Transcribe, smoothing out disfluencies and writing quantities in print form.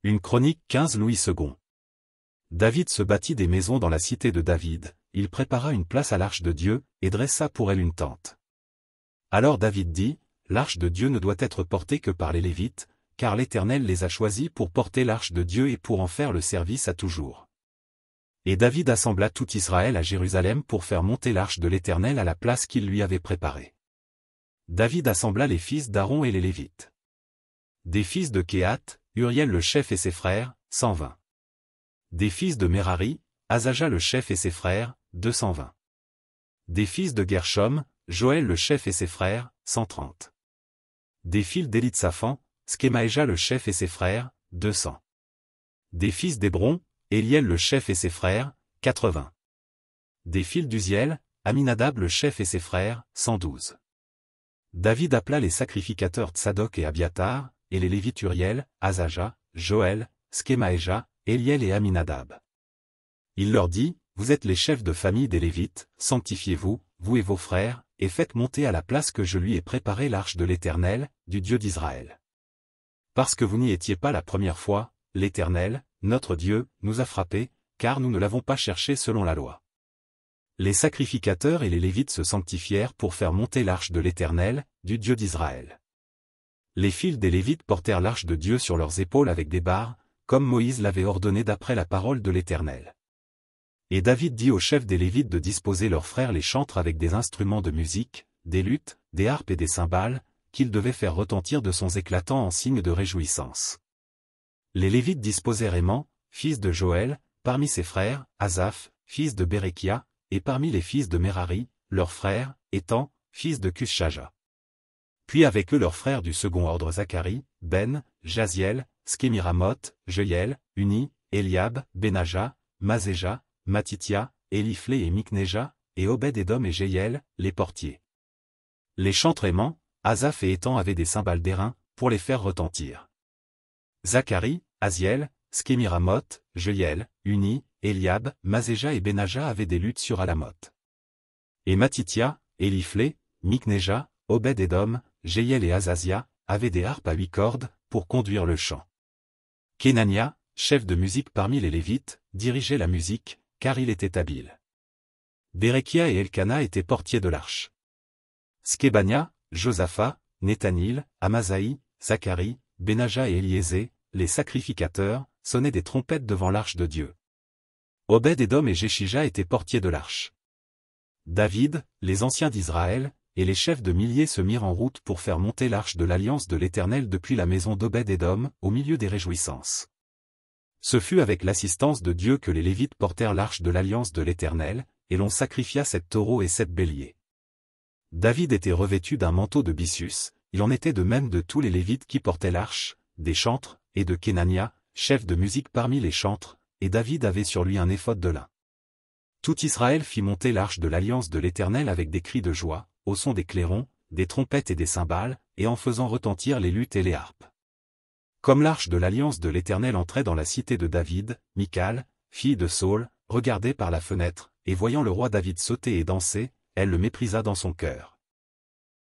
Une chronique 15 Louis II. David se bâtit des maisons dans la cité de David, il prépara une place à l'arche de Dieu, et dressa pour elle une tente. Alors David dit, l'arche de Dieu ne doit être portée que par les Lévites, car l'Éternel les a choisis pour porter l'arche de Dieu et pour en faire le service à toujours. Et David assembla tout Israël à Jérusalem pour faire monter l'arche de l'Éternel à la place qu'il lui avait préparée. David assembla les fils d'Aaron et les Lévites. Des fils de Kehath, Uriel le chef et ses frères, 120. Des fils de Merari, Asaja le chef et ses frères, 220. Des fils de Gershom, Joël le chef et ses frères, 130. Des fils d'Élitsaphan, Skemaéja le chef et ses frères, 200. Des fils d'Hébron, Éliel le chef et ses frères, 80. Des fils d'Uziel, Aminadab le chef et ses frères, 112. David appela les sacrificateurs Tsadok et Abiatar, et les Lévites Uriel, Asaja, Joël, Skemaéja, Éliel et Aminadab. Il leur dit, vous êtes les chefs de famille des Lévites, sanctifiez-vous, vous et vos frères, et faites monter à la place que je lui ai préparée l'arche de l'Éternel, du Dieu d'Israël. Parce que vous n'y étiez pas la première fois, l'Éternel, notre Dieu, nous a frappés, car nous ne l'avons pas cherché selon la loi. Les sacrificateurs et les Lévites se sanctifièrent pour faire monter l'arche de l'Éternel, du Dieu d'Israël. Les fils des Lévites portèrent l'arche de Dieu sur leurs épaules avec des barres, comme Moïse l'avait ordonné d'après la parole de l'Éternel. Et David dit aux chefs des Lévites de disposer leurs frères les chantres avec des instruments de musique, des luttes, des harpes et des cymbales, qu'ils devaient faire retentir de sons éclatants en signe de réjouissance. Les Lévites disposèrent Héman, fils de Joël, parmi ses frères, Asaph, fils de Bérekia, et parmi les fils de Merari, leurs frères, Étan, fils de Cushaja. Puis avec eux leurs frères du second ordre Zacharie, Ben, Jaziel, Skemiramoth, Jeiel, Uni, Eliab, Benaja, Mazéja, Matithia, Éliflé et Mikneja, et Obed-Édom et Jeiel, les portiers. Les chantres Héman, Asaph et Étan avaient des cymbales d'airain, pour les faire retentir. Zacharie, Aziel, Skemiramoth, Jeiel, Uni, Eliab, Mazéja et Benaja avaient des luttes sur Alamoth. Et Matithia, Éliflé, Mikneja, Obed-Édom, Jeiel et Azazia, avaient des harpes à 8 cordes, pour conduire le chant. Kenania, chef de musique parmi les Lévites, dirigeait la musique, car il était habile. Bérekia et Elkana étaient portiers de l'arche. Skébania, Josaphat, Nethanil, Amasaï, Zacharie, Benaja et Éliézé, les sacrificateurs, sonnaient des trompettes devant l'arche de Dieu. Obed-Édom et Jéshija étaient portiers de l'arche. David, les anciens d'Israël, et les chefs de milliers se mirent en route pour faire monter l'arche de l'alliance de l'Éternel depuis la maison d'Obed-Édom, au milieu des réjouissances. Ce fut avec l'assistance de Dieu que les Lévites portèrent l'arche de l'alliance de l'Éternel, et l'on sacrifia 7 taureaux et 7 béliers. David était revêtu d'un manteau de byssus, il en était de même de tous les Lévites qui portaient l'arche, des chantres, et de Kenania, chef de musique parmi les chantres, et David avait sur lui un éphod de lin. Tout Israël fit monter l'arche de l'alliance de l'Éternel avec des cris de joie, au son des clairons, des trompettes et des cymbales, et en faisant retentir les luttes et les harpes. Comme l'arche de l'alliance de l'Éternel entrait dans la cité de David, Michal, fille de Saul, regardait par la fenêtre, et voyant le roi David sauter et danser, elle le méprisa dans son cœur.